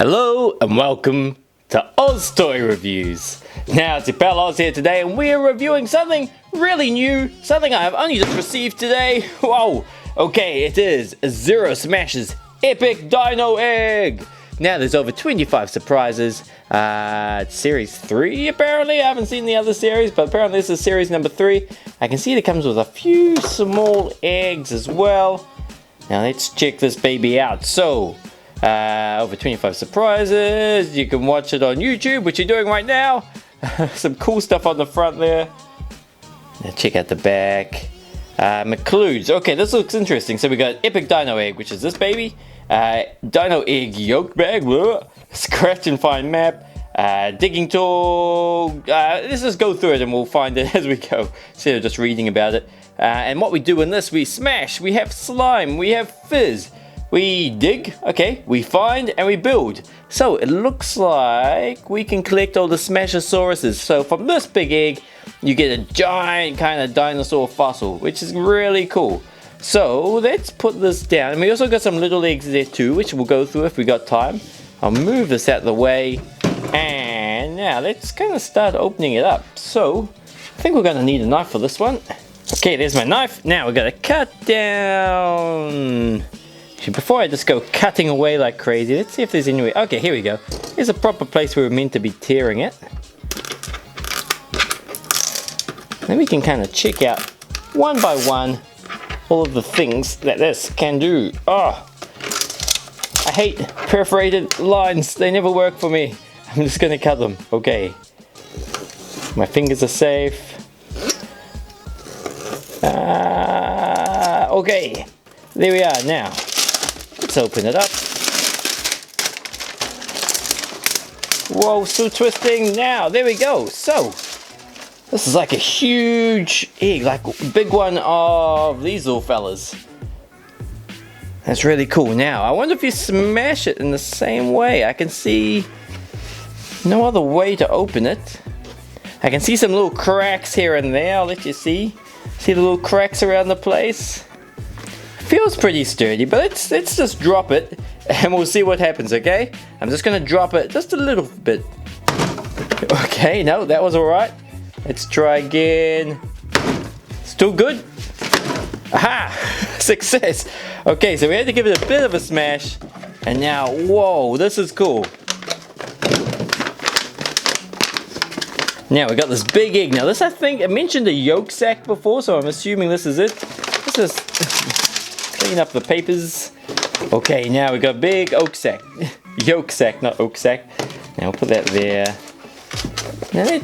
Hello and welcome to OzToyReviews. Now it's your pal Oz here today and we're reviewing something really new, something I have only just received today. Whoa, okay, it is Zuru Smash's Epic Dino Egg. Now there's over 25 surprises. It's series 3 apparently. I haven't seen the other series, but apparently this is series number 3. I can see it comes with a few small eggs as well. Now let's check this baby out. So, over 25 surprises. You can watch it on YouTube, which you're doing right now. Some cool stuff on the front there. Now check out the back. McCludes. Okay, this looks interesting. So we got Epic Dino Egg, which is this baby. Dino Egg Yolk bag. Scratch and find map. Digging tool. Let's just go through it and we'll find it as we go, instead of just reading about it. And what we do in this, we smash, we have slime, we have fizz. We dig, okay, we find, and we build. So it looks like we can collect all the Smash-O-Sauruses. So from this big egg, you get a giant kind of dinosaur fossil, which is really cool. So let's put this down. And we also got some little eggs there too, which we'll go through if we got time. I'll move this out of the way. And now let's kind of start opening it up. So I think we're gonna need a knife for this one. Okay, there's my knife. Now we're gonna cut down. Before I just go cutting away like crazy, let's see if there's any way. Okay, here we go. Here's a proper place where we're meant to be tearing it. Then we can kind of check out one by one all of the things that this can do. Oh, I hate perforated lines. They never work for me. I'm just gonna cut them. Okay. My fingers are safe. Okay. There we are now. Let's open it up. Whoa, still twisting now. There we go. So, this is like a huge egg, like a big one of these little fellas. That's really cool. Now, I wonder if you smash it in the same way. I can see no other way to open it. I can see some little cracks here and there. I'll let you see. See the little cracks around the place? Feels pretty sturdy, but let's just drop it and we'll see what happens, okay? I'm just gonna drop it just a little bit. Okay, no, that was alright. Let's try again. Still good? Aha! Success! Okay, so we had to give it a bit of a smash, and now, whoa, this is cool. Now we got this big egg. Now this, I think, I mentioned a yolk sac before, so I'm assuming this is it. Let's just clean up the papers. Okay, now we got a big oak sack. Yolk sack, not oak sack. Now we'll put that there. Now I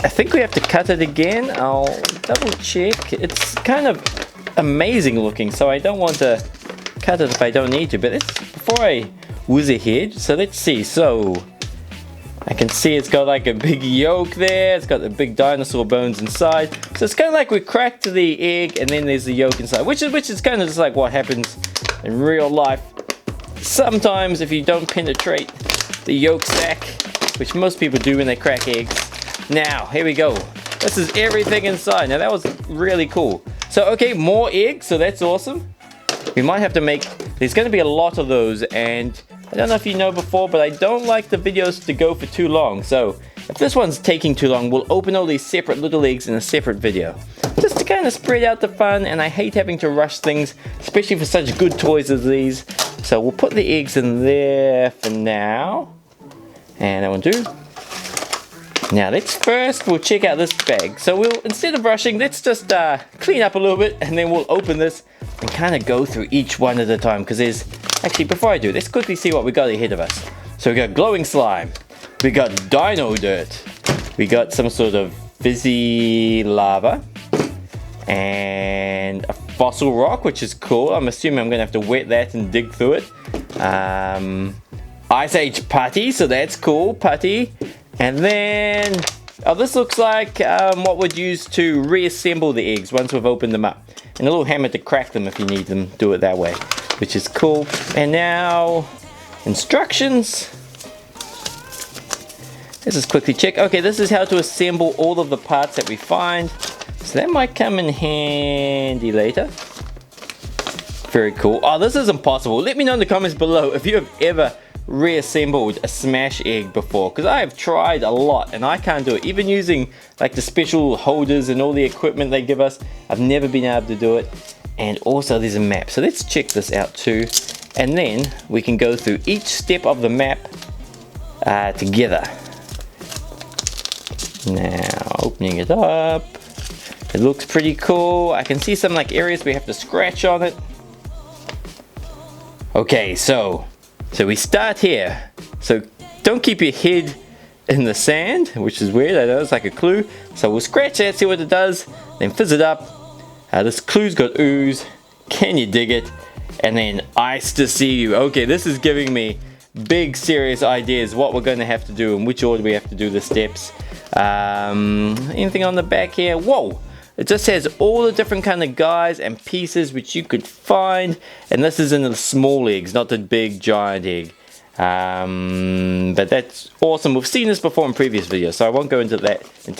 think we have to cut it again. I'll double check. It's kind of amazing looking, so I don't want to cut it if I don't need to. But before I whiz ahead, so let's see. So I can see it's got like a big yolk there. It's got the big dinosaur bones inside. So it's kind of like we cracked the egg and then there's the yolk inside, which is kind of just like what happens in real life. Sometimes if you don't penetrate the yolk sac, which most people do when they crack eggs. Now, here we go. This is everything inside. Now that was really cool. So okay, more eggs, so that's awesome. We might have to make, there's going to be a lot of those, and I don't know if you know before, but I don't like the videos to go for too long. So if this one's taking too long, we'll open all these separate little eggs in a separate video. Just to kind of spread out the fun, and I hate having to rush things, especially for such good toys as these. So we'll put the eggs in there for now. And that will do. Now we'll check out this bag. So instead of rushing, let's just clean up a little bit, and then we'll open this and kind of go through each one at a time, because actually, before I do, let's quickly see what we got ahead of us. So we got glowing slime, we got Dino Dirt, we got some sort of fizzy lava, and a fossil rock, which is cool. I'm assuming I'm gonna have to wet that and dig through it. Age Putty, so that's cool, putty. And then, this looks like what we'd use to reassemble the eggs once we've opened them up. And a little hammer to crack them if you need them, do it that way, which is cool. And now, instructions. Let's just quickly check. Okay, this is how to assemble all of the parts that we find. So that might come in handy later. Very cool. Oh, this is impossible. Let me know in the comments below if you have ever reassembled a Smash egg before, because I have tried a lot and I can't do it. Even using like the special holders and all the equipment they give us, I've never been able to do it. And also there's a map, so let's check this out too. And then we can go through each step of the map together. Now, opening it up. It looks pretty cool. I can see some like areas we have to scratch on it. Okay, so we start here. So don't keep your head in the sand, which is weird. I know it's like a clue. So we'll scratch that, see what it does, then fizz it up. This clue's got ooze. Can you dig it? And then ice to see you. Okay, this is giving me big serious ideas what we're going to have to do and which order we have to do the steps. Anything on the back here? Whoa! It just has all the different kind of guys and pieces which you could find, and this is in the small eggs, not the big giant egg. But that's awesome. We've seen this before in previous videos, so I won't go into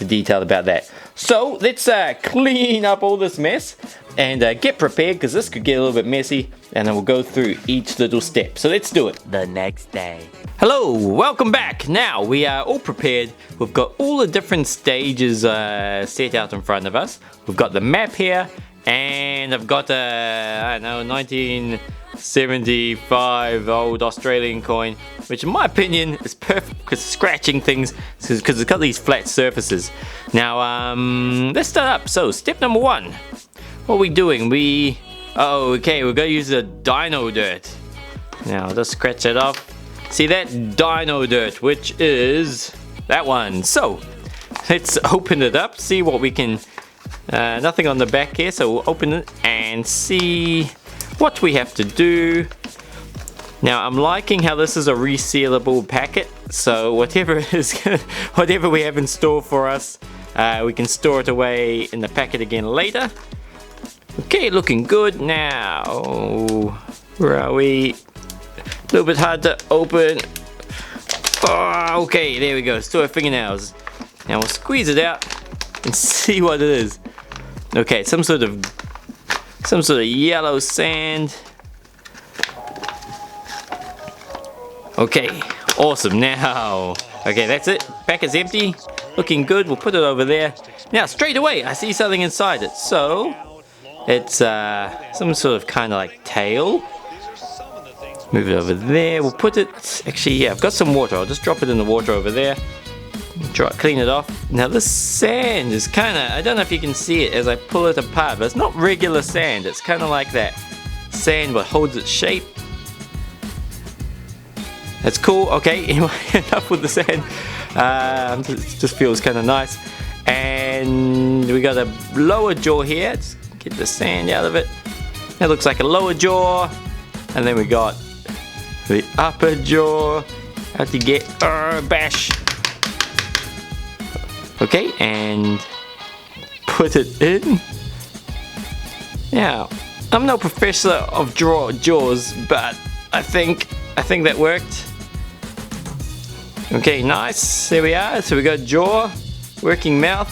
detail about that. So let's clean up all this mess and get prepared, because this could get a little bit messy, and then we'll go through each little step. So let's do it. The next day. Hello, welcome back. Now we are all prepared. We've got all the different stages set out in front of us. We've got the map here, and I've got I don't know, 1975 old Australian coin, which in my opinion is perfect because scratching things, because it's got these flat surfaces. Now let's start up. So step number 1, what are we doing? Okay, we're gonna use the Dino Dirt. Now I'll just scratch it off. See that Dino Dirt, which is that one. So let's open it up, see what we can. Nothing on the back here, so we'll open it and see what we have to do. Now I'm liking how this is a resealable packet, so whatever we have in store for us, we can store it away in the packet again later. Okay, looking good. Now where are we? A little bit hard to open. Oh, okay, there we go. Still have fingernails. Now we'll squeeze it out and see what it is. Okay, some sort of yellow sand. Okay, awesome. Now, okay, that's it. Packet's empty. Looking good. We'll put it over there. Now, straight away, I see something inside it. So, it's some sort of kind of like tail. Move it over there. We'll put it. Actually, yeah, I've got some water. I'll just drop it in the water over there. Clean it off. Now this sand is kind of, I don't know if you can see it as I pull it apart, but it's not regular sand. It's kind of like that sand what holds its shape. That's cool. Okay, anyway, enough with the sand. It just feels kind of nice. And we got a lower jaw here. Let's get the sand out of it. That looks like a lower jaw. And then we got the upper jaw. How to get bash. Okay, and put it in. Now, I'm no professor of jaws, but I think that worked. Okay, nice. There we are. So we got jaw, working mouth,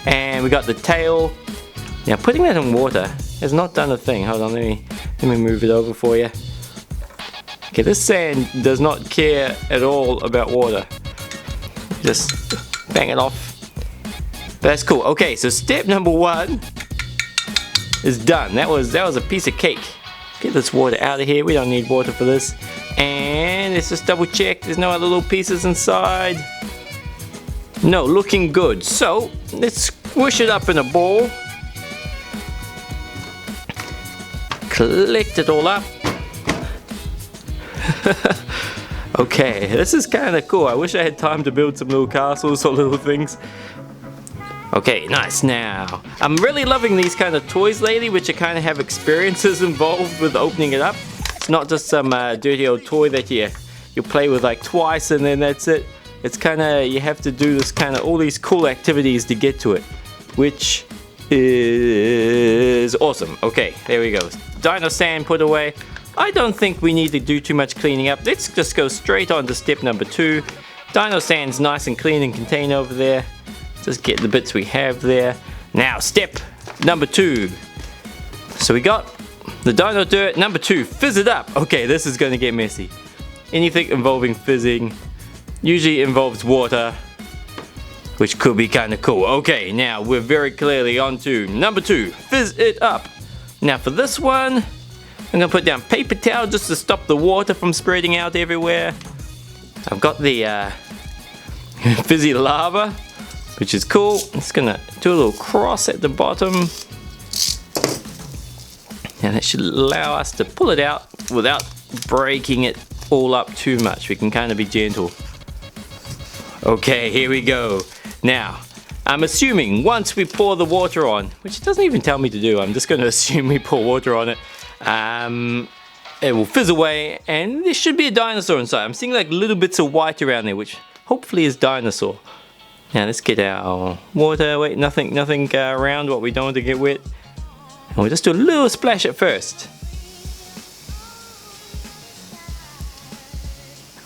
and we got the tail. Now, putting that in water has not done a thing. Hold on, let me move it over for you. Okay, this sand does not care at all about water. Just bang it off. That's cool. Okay, so step number 1 is done. That was a piece of cake. Get this water out of here. We don't need water for this. And let's just double check. There's no other little pieces inside. No, looking good. So let's squish it up in a ball. Collect it all up. Okay, this is kind of cool. I wish I had time to build some little castles or little things. Okay, nice. Now, I'm really loving these kind of toys lately, which kind of have experiences involved with opening it up. It's not just some dirty old toy that you play with like twice and then that's it. It's kind of, you have to do this kind of, all these cool activities to get to it, which is awesome. Okay, there we go. Dino sand put away. I don't think we need to do too much cleaning up. Let's just go straight on to step number 2. Dino sand's nice and clean and contained over there. Just get the bits we have there. Now, step number 2. So we got the Dino Dirt. Number 2, fizz it up. Okay, this is going to get messy. anything involving fizzing usually involves water, which could be kind of cool. Okay, now we're very clearly on to number 2, fizz it up. Now for this one, I'm gonna put down paper towel just to stop the water from spreading out everywhere. I've got the fizzy lava, which is cool. It's gonna do a little cross at the bottom, and that should allow us to pull it out without breaking it all up too much. We can kind of be gentle. Okay, here we go. Now, I'm assuming once we pour the water on, which it doesn't even tell me to do, I'm just gonna assume we pour water on it, it will fizz away, and there should be a dinosaur inside. I'm seeing like little bits of white around there, which hopefully is dinosaur. Now let's get our water. Wait, nothing around what we don't want to get wet. And we'll just do a little splash at first.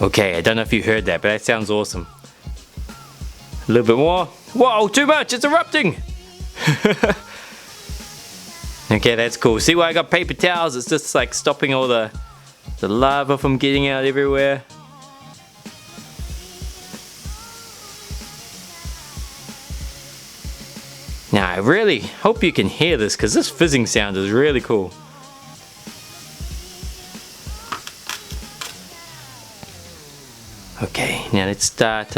Okay, I don't know if you heard that, but that sounds awesome. A little bit more. Whoa, too much, it's erupting! Okay, that's cool. See why I got paper towels? It's just like stopping all the lava from getting out everywhere. Now, I really hope you can hear this, because this fizzing sound is really cool. Okay, now let's start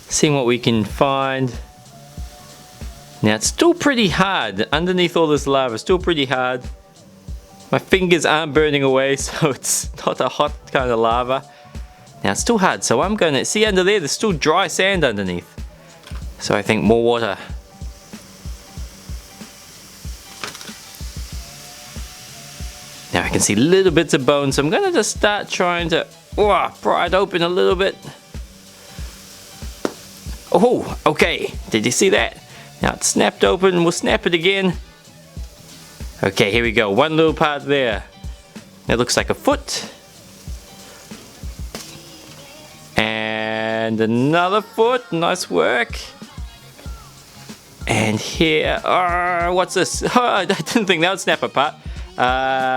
seeing what we can find. Now, it's still pretty hard. Underneath all this lava, still pretty hard. My fingers aren't burning away, so it's not a hot kind of lava. Now, it's still hard, so I'm gonna see under there, there's still dry sand underneath. So I think more water. Now I can see little bits of bone, so I'm gonna just start trying to pry it open a little bit. Oh, okay, did you see that? Now it's snapped open, we'll snap it again. Okay, here we go, one little part there. That looks like a foot. And another foot, nice work. And here, what's this? I didn't think that would snap apart.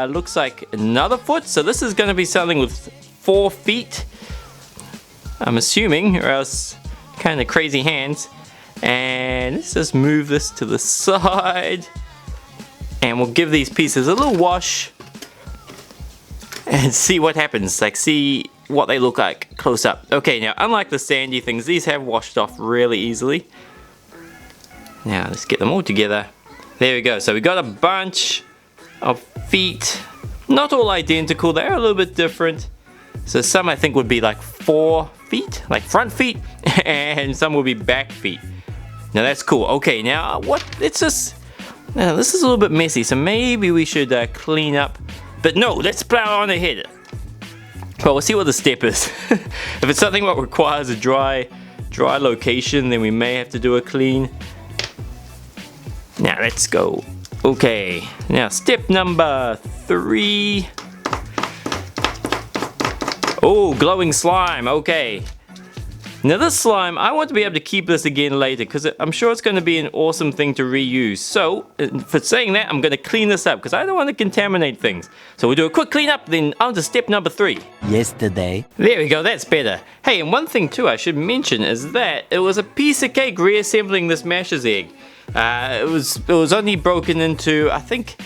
Looks like another foot, so this is going to be something with 4 feet, I'm assuming, or else kind of crazy hands. And let's just move this to the side, and we'll give these pieces a little wash and see what happens, like see what they look like close up. Okay, now unlike the sandy things, these have washed off really easily. Now let's get them all together. There we go, so we got a bunch of feet, not all identical, they're a little bit different. So some I think would be like 4 feet, like front feet, and some will be back feet. Now that's cool. Okay, now what? It's just this is a little bit messy, so maybe we should clean up. But no, let's plow on ahead. Well, we'll see what the step is. If it's something that requires a dry location, then we may have to do a clean. Now let's go. Okay, now step number 3. Oh, glowing slime, okay. Now this slime, I want to be able to keep this again later, because I'm sure it's going to be an awesome thing to reuse. So, for saying that, I'm going to clean this up, because I don't want to contaminate things. So we'll do a quick clean up, then on to step number 3. Yesterday. There we go, that's better. Hey, and one thing too I should mention is that it was a piece of cake reassembling this Smash-O's egg. It was only broken into, I think,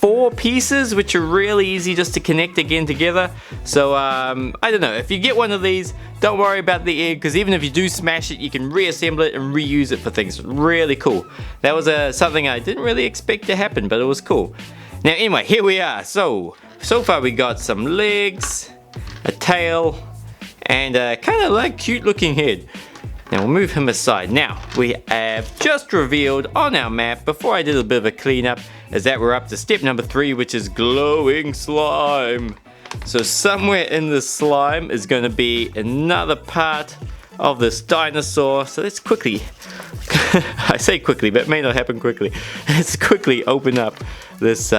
4 pieces, which are really easy just to connect again together. So I don't know, if you get one of these, don't worry about the egg, because even if you do smash it, you can reassemble it and reuse it for things. Really cool. That was something I didn't really expect to happen, but it was cool. Now anyway, here we are. So far we got some legs, a tail, and a kind of like cute looking head. Now we'll move him aside. Now, we have just revealed on our map, before I did a bit of a cleanup, is that we're up to step number 3, which is glowing slime. So somewhere in the slime is going to be another part of this dinosaur. So let's quickly, I say quickly, but it may not happen quickly. Let's quickly open up this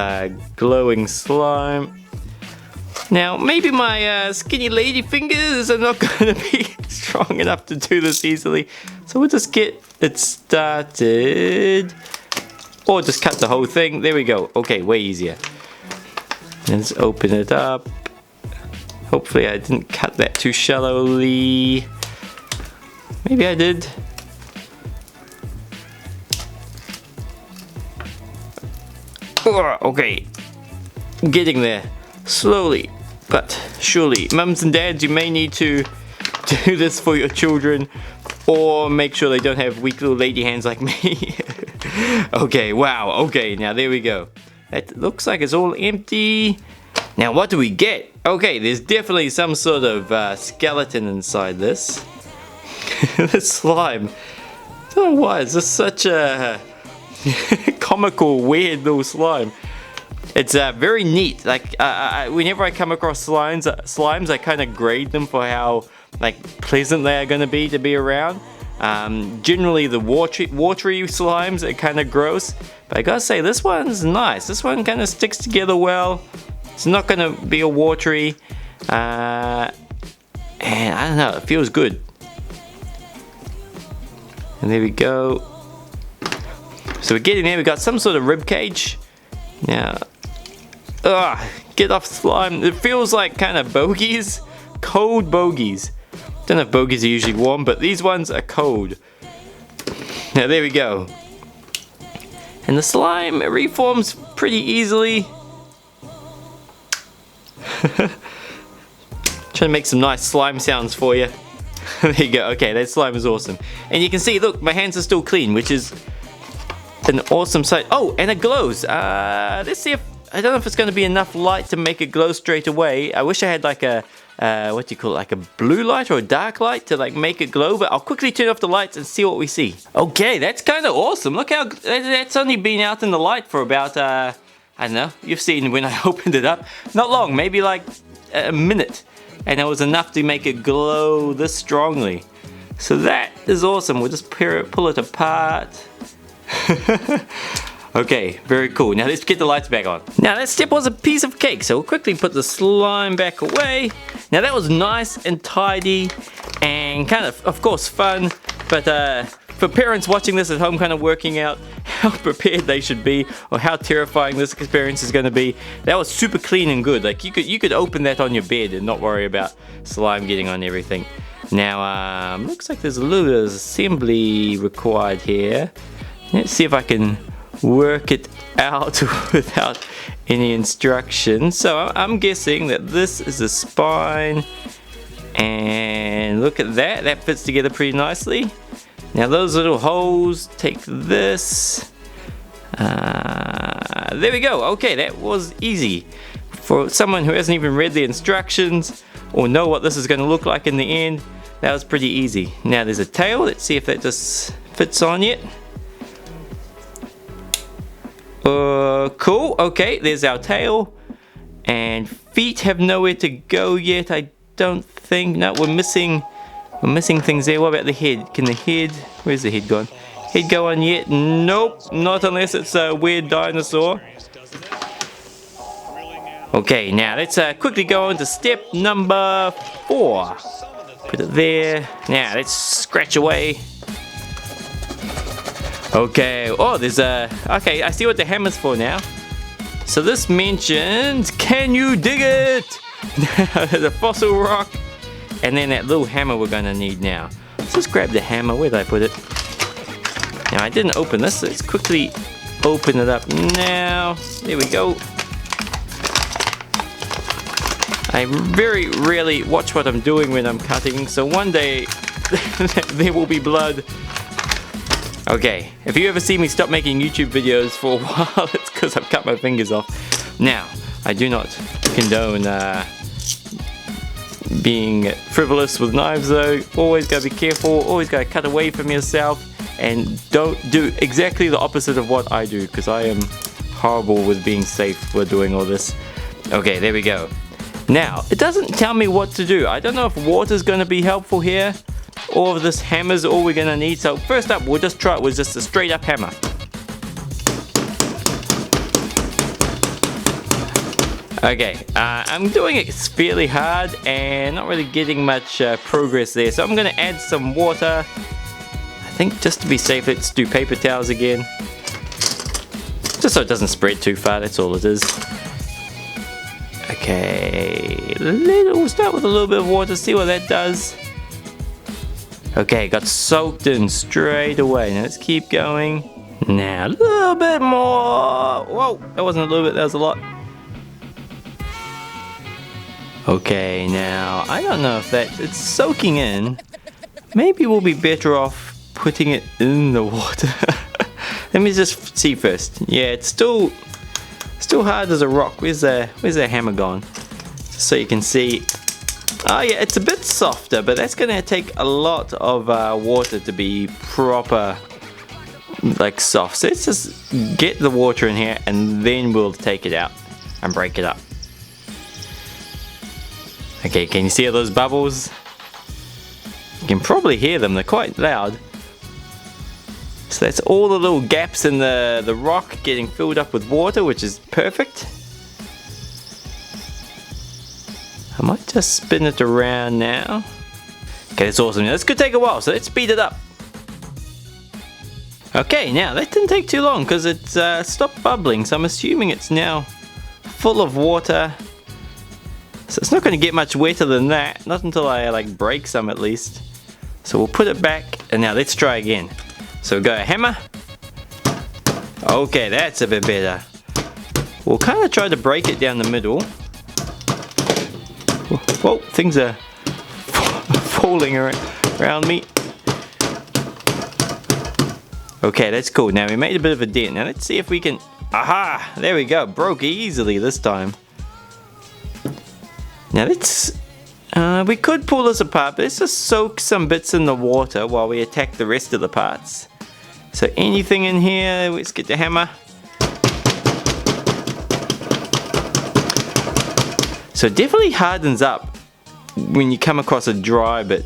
glowing slime. Now, maybe my skinny lady fingers are not going to be strong enough to do this easily. So we'll just get it started. Or just cut the whole thing. There we go. Okay, way easier. Let's open it up. Hopefully I didn't cut that too shallowly. Maybe I did. Okay, getting there slowly but surely. Mums and dads, you may need to do this for your children, or make sure they don't have weak little lady hands like me. Okay, wow, okay, now there we go. That looks like it's all empty. Now what do we get? Okay, there's definitely some sort of skeleton inside this. This slime. I don't know why, it's just such a comical, weird little slime. It's very neat. Like whenever I come across slimes, I kind of grade them for how like pleasant they are going to be around. Generally the watery slimes are kind of gross, but I gotta say this one's nice. This one kind of sticks together well. It's not going to be a watery, and I don't know, it feels good. And there we go. So we're getting there. We got some sort of rib cage. Now, get off slime. It feels like kind of bogies, cold bogies. Don't know if bogies are usually warm, but these ones are cold. Now there we go. And the slime reforms pretty easily. Trying to make some nice slime sounds for you. There you go. Okay, that slime is awesome. And you can see, look, my hands are still clean, which is an awesome sight. Oh, and it glows. Let's see if, I don't know if it's going to be enough light to make it glow straight away. I wish I had like a, what do you call it, like a blue light or a dark light to like make it glow, but I'll quickly turn off the lights and see what we see. Okay, that's kind of awesome. Look how, that's only been out in the light for about, I don't know, you've seen when I opened it up. Not long, maybe like a minute. And it was enough to make it glow this strongly. So that is awesome. We'll just pull it apart. Okay, very cool. Now let's get the lights back on. Now that step was a piece of cake, so we'll quickly put the slime back away. Now that was nice and tidy and kind of course, fun, but for parents watching this at home kind of working out how prepared they should be or how terrifying this experience is going to be, that was super clean and good. Like you could open that on your bed and not worry about slime getting on everything. Now looks like there's a little assembly required here. Let's see if I can work it out without any instructions. So I'm guessing that this is the spine, and look at that, that fits together pretty nicely. Now those little holes, take this, there we go. Okay, that was easy. For someone who hasn't even read the instructions or know what this is going to look like in the end, that was pretty easy. Now there's a tail, let's see if that just fits on yet. Cool, okay, there's our tail. And feet have nowhere to go yet, I don't think. No, we're missing things there. What about the head? Can the head, where's the head gone? Head go on yet? Nope, not unless it's a weird dinosaur. Okay, now let's quickly go on to step number 4. Put it there. Now let's scratch away. Okay, oh, there's a, okay, I see what the hammer's for now. So this mentions, can you dig it? The fossil rock. And then that little hammer we're gonna need now. Let's just grab the hammer, where did I put it? Now I didn't open this, let's quickly open it up now. There we go. I very rarely watch what I'm doing when I'm cutting, so one day there will be blood. Okay, if you ever see me stop making YouTube videos for a while, it's because I've cut my fingers off. Now, I do not condone being frivolous with knives though. Always gotta be careful, always gotta cut away from yourself, and don't do exactly the opposite of what I do, because I am horrible with being safe with doing all this. Okay, there we go. Now, it doesn't tell me what to do. I don't know if water's gonna be helpful here, or if this hammer's all we're gonna need. So first up, we'll just try it with just a straight up hammer. Okay, I'm doing it fairly hard and not really getting much progress there. So I'm gonna add some water. I think just to be safe, let's do paper towels again. Just so it doesn't spread too far, that's all it is. Okay, we'll start with a little bit of water, see what that does. Okay, got soaked in straight away. Now let's keep going. Now a little bit more. Whoa, that wasn't a little bit, that was a lot. Okay, now I don't know if it's soaking in. Maybe we'll be better off putting it in the water. Let me just see first. Yeah, it's still hard as a rock. Where's the hammer gone? Just so you can see. Oh yeah, it's a bit softer, but that's gonna take a lot of water to be proper, like, soft. So let's just get the water in here and then we'll take it out and break it up. Okay, can you see all those bubbles? You can probably hear them, they're quite loud. So that's all the little gaps in the rock getting filled up with water, which is perfect. I might just spin it around now. Okay, that's awesome. Now, this could take a while, so let's speed it up. Okay, now that didn't take too long because it stopped bubbling, so I'm assuming it's now full of water. So it's not going to get much wetter than that, not until I like break some at least. So we'll put it back, and now let's try again. So we've got a hammer. Okay, that's a bit better. We'll kind of try to break it down the middle. Whoa, things are falling around me. Okay, that's cool. Now we made a bit of a dent. Now let's see if we can... Aha! There we go. Broke easily this time. Now let's... we could pull this apart, but let's just soak some bits in the water while we attack the rest of the parts. So anything in here, let's get the hammer. So it definitely hardens up when you come across a dry bit.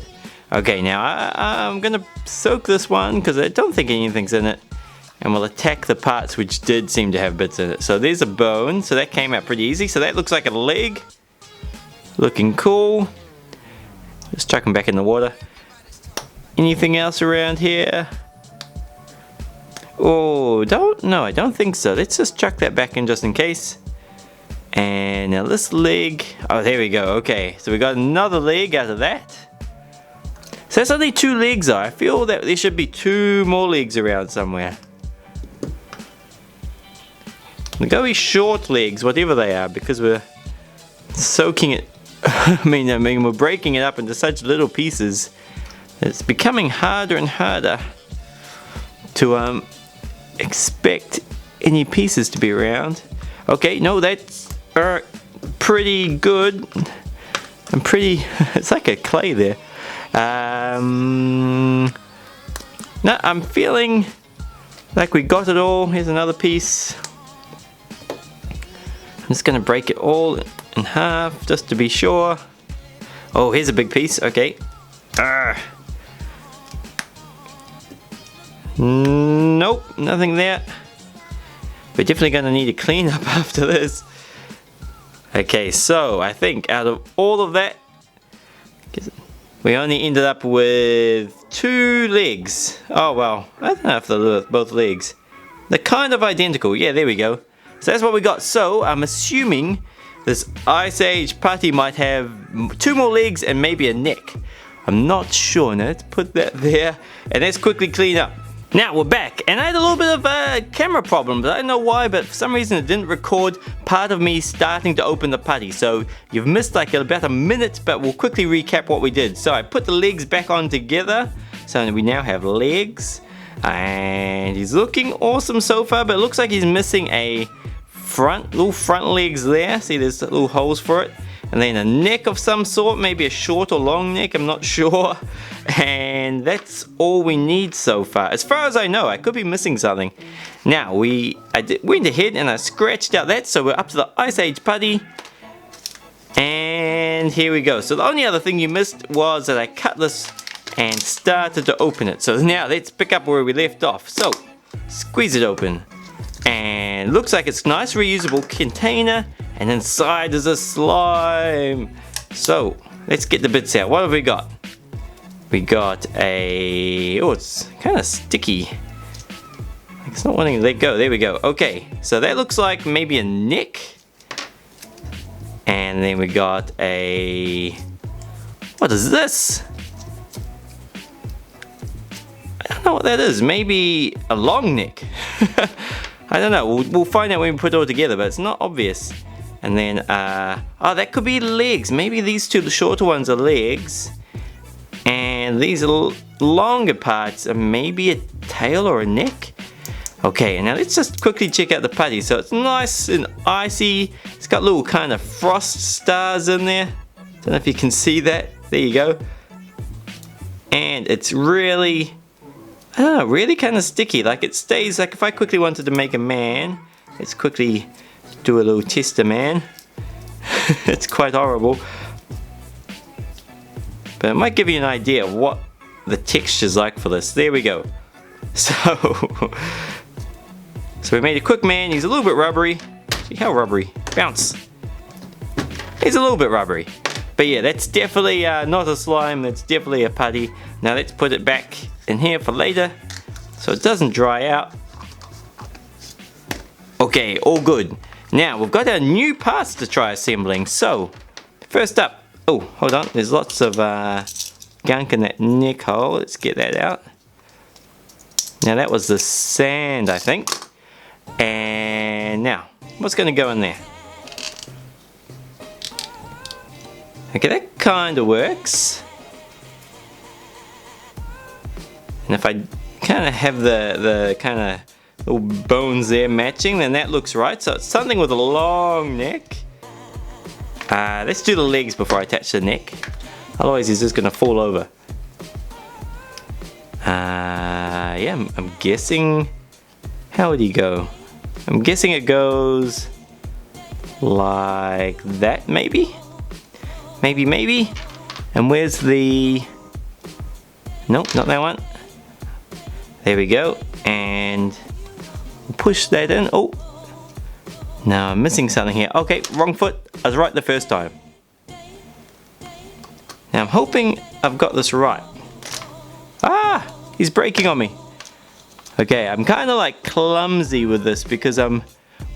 Okay, now I'm gonna soak this one because I don't think anything's in it. And we'll attack the parts which did seem to have bits in it. So there's a bone, so that came out pretty easy. So that looks like a leg. Looking cool. Let's chuck them back in the water. Anything else around here? Oh, no, I don't think so. Let's just chuck that back in just in case. And now this leg, oh, there we go. Okay, so we got another leg out of that. So that's only 2 legs though. I feel that there should be 2 more legs around somewhere. They're going to be short legs, whatever they are, because we're soaking it. I mean, we're breaking it up into such little pieces. It's becoming harder and harder to expect any pieces to be around. Okay, no, that's pretty good. I'm pretty. It's like a clay there. No, I'm feeling like we got it all. Here's another piece. I'm just gonna break it all in half just to be sure. Oh, here's a big piece. Okay. Nope, nothing there. We're definitely gonna need to clean up after this. Okay, so I think out of all of that, we only ended up with 2 legs. Oh well, I don't know if they're both legs. They're kind of identical. Yeah, there we go. So that's what we got. So I'm assuming this Ice Age Putty might have 2 more legs and maybe a neck. I'm not sure. Now let's put that there and let's quickly clean up. Now we're back, and I had a little bit of a camera problem, but I don't know why, but for some reason it didn't record part of me starting to open the putty. So you've missed like about a minute, but we'll quickly recap what we did. So I put the legs back on together, so we now have legs, and he's looking awesome so far, but it looks like he's missing a little front legs there. See, there's little holes for it. And then a neck of some sort, maybe a short or long neck, I'm not sure. And that's all we need so far. As far as I know, I could be missing something. Now, I went ahead and I scratched out that, so we're up to the Ice Age Putty. And here we go. So the only other thing you missed was that I cut this and started to open it. So now let's pick up where we left off. So, squeeze it open. And looks like it's a nice reusable container. And inside is a slime. So, let's get the bits out. What have we got? We got a... Oh, it's kind of sticky. It's not wanting to let go. There we go. Okay, so that looks like maybe a neck. And And then we got a... What is this? I don't know what that is. Maybe a long neck. I don't know. We'll find out when we put it all together, but it's not obvious. And then, oh, that could be legs. Maybe these two, the shorter ones, are legs. And these longer parts are maybe a tail or a neck. Okay, now let's just quickly check out the putty. So it's nice and icy. It's got little kind of frost stars in there. Don't know if you can see that. There you go. And it's really, I don't know, really kind of sticky. Like it stays, like if I quickly wanted to make a man, let's quickly do a little tester man. It's quite horrible. But it might give you an idea of what the texture's like for this. There we go. So we made a quick man. He's a little bit rubbery. See how rubbery? Bounce. He's a little bit rubbery. But yeah, that's definitely not a slime. That's definitely a putty. Now let's put it back in here for later so it doesn't dry out. Okay, all good. Now we've got our new parts to try assembling. So first up, oh, hold on. There's lots of gunk in that neck hole. Let's get that out. Now that was the sand, I think. And now, what's going to go in there? Okay, that kind of works. And if I kind of have the kind of little bones there matching, then that looks right. So it's something with a long neck. Let's do the legs before I attach the neck. Otherwise he's just going to fall over. Yeah, I'm guessing, how would he go? I'm guessing it goes like that, maybe? Maybe. And where's the, nope, not that one. There we go, and push that in. Oh, no, I'm missing something here. Okay, wrong foot. I was right the first time. Now I'm hoping I've got this right. Ah, he's breaking on me. Okay, I'm kind of like clumsy with this because I'm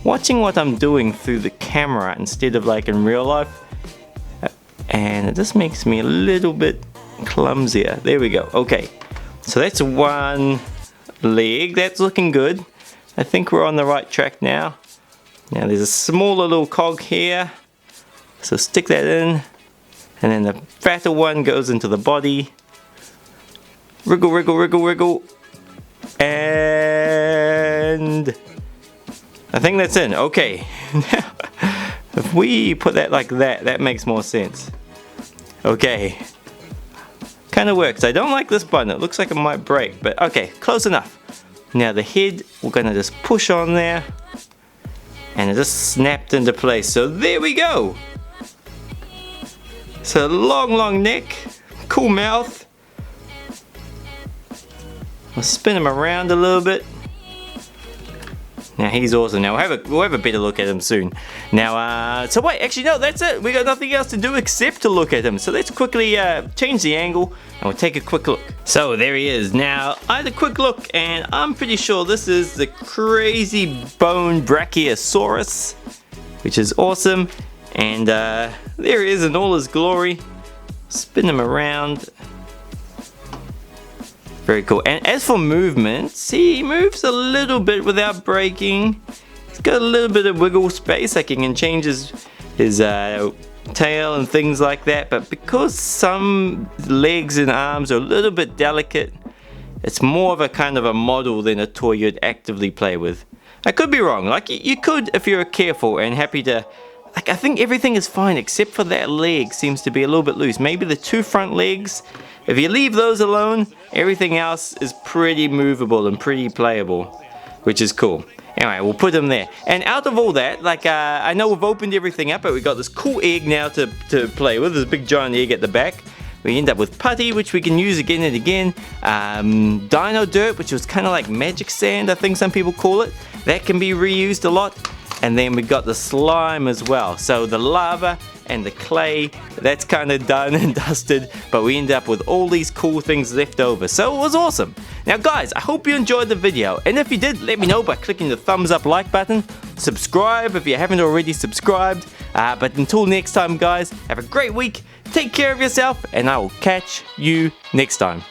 watching what I'm doing through the camera instead of like in real life. And it just makes me a little bit clumsier. There we go. Okay, so that's one leg. That's looking good. I think we're on the right track now. Now there's a smaller little cog here. So stick that in. And then the fatter one goes into the body. Wriggle, wriggle, wriggle, wriggle. And I think that's in. Okay. Now, if we put that like that, that makes more sense. Okay. Kind of works. I don't like this button. It looks like it might break, but okay, close enough. Now the head, we're gonna just push on there, and it just snapped into place. So there we go. So long neck, cool mouth. I'll spin him around a little bit. Now he's awesome. Now we'll have a better look at him soon. Now, so wait, actually no, that's it. We got nothing else to do except to look at him. So let's quickly change the angle and we'll take a quick look. So there he is. Now I had a quick look and I'm pretty sure this is the crazy bone Brachiosaurus, which is awesome. And there he is in all his glory. Spin him around. Very cool. And as for movements, he moves a little bit without breaking. He's got a little bit of wiggle space, like he can change his tail and things like that. But because some legs and arms are a little bit delicate, it's more of a kind of a model than a toy you'd actively play with. I could be wrong. Like you could if you're careful and happy to. Like I think everything is fine except for that leg seems to be a little bit loose. Maybe the two front legs. If you leave those alone, everything else is pretty movable and pretty playable, which is cool. Anyway, we'll put them there. And out of all that, like I know we've opened everything up, but we've got this cool egg now to play with. There's a big giant egg at the back. We end up with putty, which we can use again and again. Dino Dirt, which was kind of like magic sand, I think some people call it. That can be reused a lot. And then we got the slime as well. So the lava and the clay, that's kind of done and dusted, but we ended up with all these cool things left over, so it was awesome. Now guys, I hope you enjoyed the video, and if you did, let me know by clicking the thumbs up like button, subscribe if you haven't already subscribed, but until next time guys, have a great week, take care of yourself, and I will catch you next time.